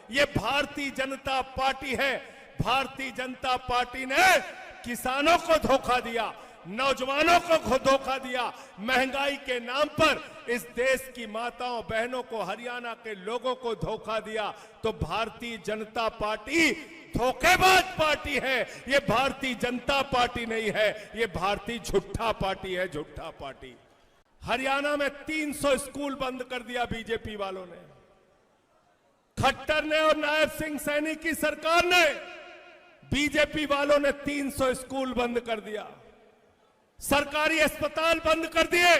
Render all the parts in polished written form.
ये भारतीय जनता पार्टी है। भारतीय जनता पार्टी ने किसानों को धोखा दिया, नौजवानों को धोखा दिया, महंगाई के नाम पर इस देश की माताओं बहनों को, हरियाणा के लोगों को धोखा दिया। तो भारतीय जनता पार्टी धोखेबाज पार्टी है। ये भारतीय जनता पार्टी नहीं है, ये भारतीय झूठा पार्टी है, झूठा पार्टी। हरियाणा में 300 स्कूल बंद कर दिया बीजेपी वालों ने। खट्टर ने और नायब सिंह सैनी की सरकार ने, बीजेपी वालों ने 300 स्कूल बंद कर दिया, सरकारी अस्पताल बंद कर दिए।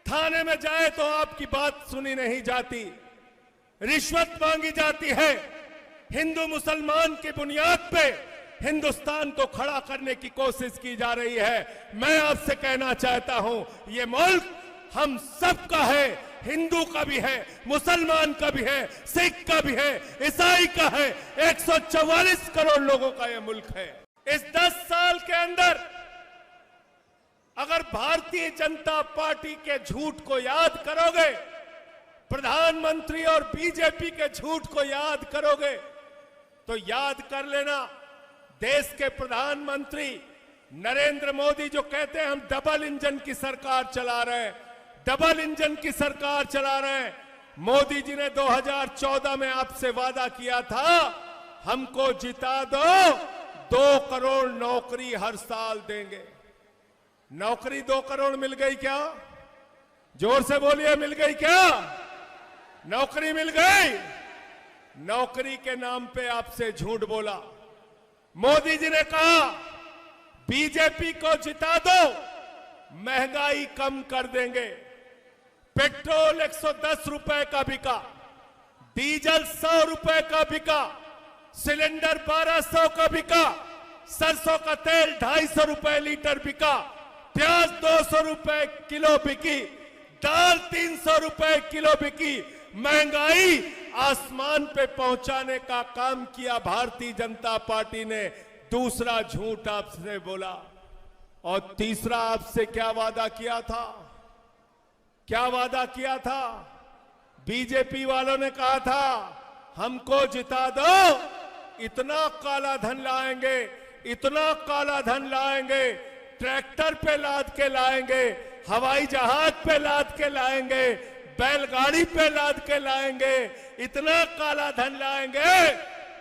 थाने में जाए तो आपकी बात सुनी नहीं जाती, रिश्वत मांगी जाती है। हिंदू मुसलमान की बुनियाद पे हिंदुस्तान को खड़ा करने की कोशिश की जा रही है। मैं आपसे कहना चाहता हूं, ये मुल्क हम सबका है, हिंदू का भी है, मुसलमान का भी है, सिख का भी है, ईसाई का है। 144 करोड़ लोगों का यह मुल्क है। इस 10 साल के अंदर अगर भारतीय जनता पार्टी के झूठ को याद करोगे, प्रधानमंत्री और बीजेपी के झूठ को याद करोगे, तो याद कर लेना, देश के प्रधानमंत्री नरेंद्र मोदी जो कहते हैं हम डबल इंजन की सरकार चला रहे हैं, डबल इंजन की सरकार चला रहे हैं। मोदी जी ने 2014 में आपसे वादा किया था, हमको जिता दो, 2 करोड़ नौकरी हर साल देंगे। नौकरी 2 करोड़ मिल गई क्या? जोर से बोलिए, मिल गई क्या? नौकरी मिल गई? नौकरी के नाम पे आपसे झूठ बोला। मोदी जी ने कहा बीजेपी को जिता दो, महंगाई कम कर देंगे। पेट्रोल 110 रुपए का बिका, डीजल 100 रुपए का बिका, सिलेंडर 1200 का बिका, सरसों का तेल 250 रुपए लीटर बिका, प्याज 200 रुपए किलो बिकी, दाल 300 रुपए किलो बिकी। महंगाई आसमान पे पहुंचाने का काम किया भारतीय जनता पार्टी ने। दूसरा झूठ आपसे बोला। और तीसरा आपसे क्या वादा किया था? क्या वादा किया था? बीजेपी वालों ने कहा था हमको जिता दो, इतना काला धन लाएंगे, इतना काला धन लाएंगे, ट्रैक्टर पे लाद के लाएंगे, हवाई जहाज पे लाद के लाएंगे, बैलगाड़ी पे लाद के लाएंगे, इतना काला धन लाएंगे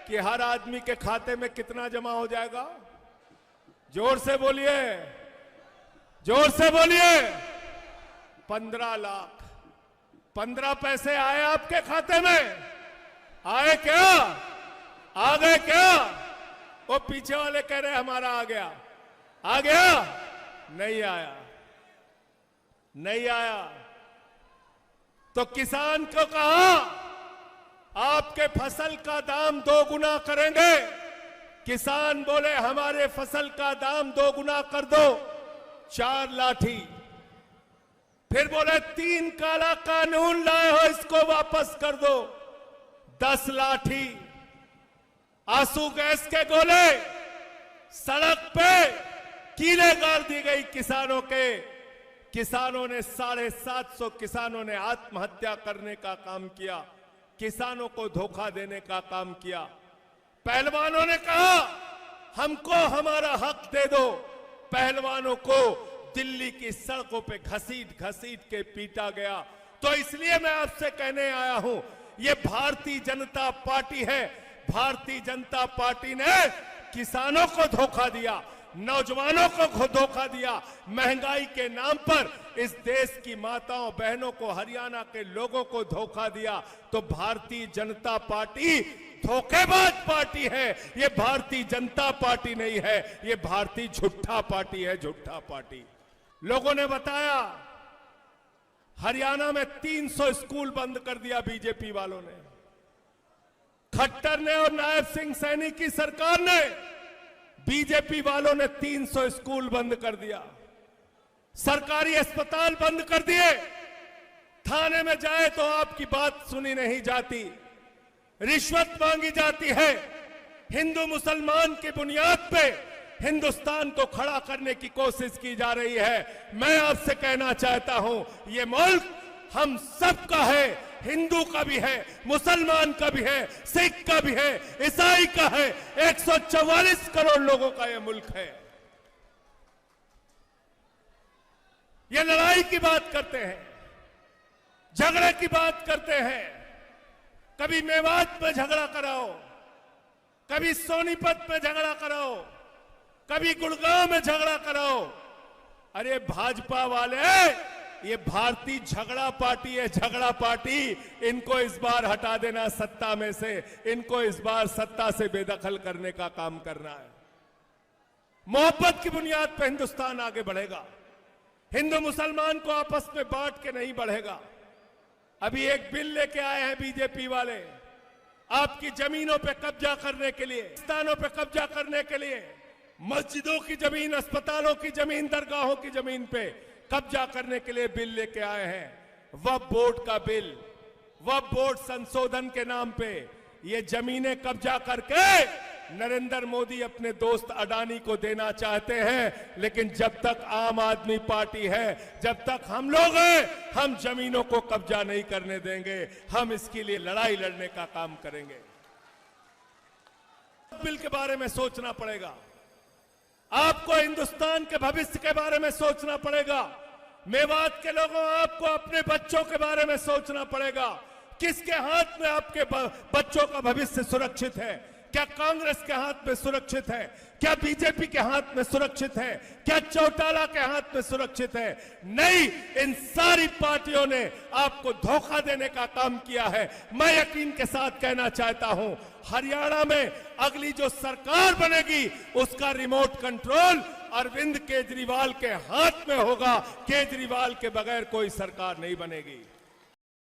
कि हर आदमी के खाते में कितना जमा हो जाएगा? जोर से बोलिए, जोर से बोलिए। 15 लाख। 15 पैसे आए आपके खाते में? आए क्या? आ गए क्या? वो पीछे वाले कह रहे हमारा आ गया। आ गया? नहीं आया, नहीं आया। तो किसान को कहा आपके फसल का दाम 2 गुना करेंगे। किसान बोले हमारे फसल का दाम 2 गुना कर दो, 4 लाठी। फिर बोले 3 काला कानून लाए हो, इसको वापस कर दो, 10 लाठी। आंसू गैस के गोले, सड़क पे कीले गाड़ दी गई किसानों के। किसानों ने 750 किसानों ने आत्महत्या करने का काम किया, किसानों को धोखा देने का काम किया। पहलवानों ने कहा हमको हमारा हक दे दो। पहलवानों को दिल्ली की सड़कों पे घसीट घसीट के पीटा गया। तो इसलिए मैं आपसे कहने आया हूं, ये भारतीय जनता पार्टी है। भारतीय जनता पार्टी ने किसानों को धोखा दिया, नौजवानों को धोखा दिया, महंगाई के नाम पर इस देश की माताओं बहनों को, हरियाणा के लोगों को धोखा दिया। तो भारतीय जनता पार्टी धोखेबाज पार्टी है। ये भारतीय जनता पार्टी नहीं है, ये भारतीय झूठा पार्टी है, झूठा पार्टी। लोगों ने बताया हरियाणा में 300 स्कूल बंद कर दिया बीजेपी वालों ने। खट्टर ने और नायब सिंह सैनी की सरकार ने, बीजेपी वालों ने 300 स्कूल बंद कर दिया, सरकारी अस्पताल बंद कर दिए। थाने में जाए तो आपकी बात सुनी नहीं जाती, रिश्वत मांगी जाती है। हिंदू मुसलमान की बुनियाद पे हिंदुस्तान को खड़ा करने की कोशिश की जा रही है। मैं आपसे कहना चाहता हूं, ये मुल्क हम सबका है, हिंदू का भी है, मुसलमान का भी है, सिख का भी है, ईसाई का है। 144 करोड़ लोगों का यह मुल्क है। ये लड़ाई की बात करते हैं, झगड़े की बात करते हैं। कभी मेवात में झगड़ा कराओ, कभी सोनीपत में झगड़ा कराओ, कभी गुड़गांव में झगड़ा कराओ। अरे भाजपा वाले, ये भारतीय झगड़ा पार्टी है, झगड़ा पार्टी। इनको इस बार हटा देना सत्ता में से, इनको इस बार सत्ता से बेदखल करने का काम करना है। मोहब्बत की बुनियाद पर हिंदुस्तान आगे बढ़ेगा, हिंदू मुसलमान को आपस में बांट के नहीं बढ़ेगा। अभी एक बिल लेके आए हैं बीजेपी वाले, आपकी जमीनों पे कब्जा करने के लिए, स्थानों पे कब्जा करने के लिए, मस्जिदों की जमीन, अस्पतालों की जमीन, दरगाहों की जमीन पे कब्जा करने के लिए बिल लेके आए हैं। वक्फ बोर्ड का बिल, वक्फ बोर्ड संशोधन के नाम पे ये जमीनें कब्जा करके नरेंद्र मोदी अपने दोस्त अडानी को देना चाहते हैं। लेकिन जब तक आम आदमी पार्टी है, जब तक हम लोग हैं, हम जमीनों को कब्जा नहीं करने देंगे। हम इसके लिए लड़ाई लड़ने का काम करेंगे। बिल के बारे में सोचना पड़ेगा, आपको हिंदुस्तान के भविष्य के बारे में सोचना पड़ेगा। मेवात के लोगों, आपको अपने बच्चों के बारे में सोचना पड़ेगा। किसके हाथ में आपके बच्चों का भविष्य सुरक्षित है? क्या कांग्रेस के हाथ में सुरक्षित है? क्या बीजेपी के हाथ में सुरक्षित है? क्या चौटाला के हाथ में सुरक्षित है? नहीं, इन सारी पार्टियों ने आपको धोखा देने का काम किया है। मैं यकीन के साथ कहना चाहता हूं, हरियाणा में अगली जो सरकार बनेगी उसका रिमोट कंट्रोल अरविंद केजरीवाल के हाथ में होगा। केजरीवाल के बगैर कोई सरकार नहीं बनेगी।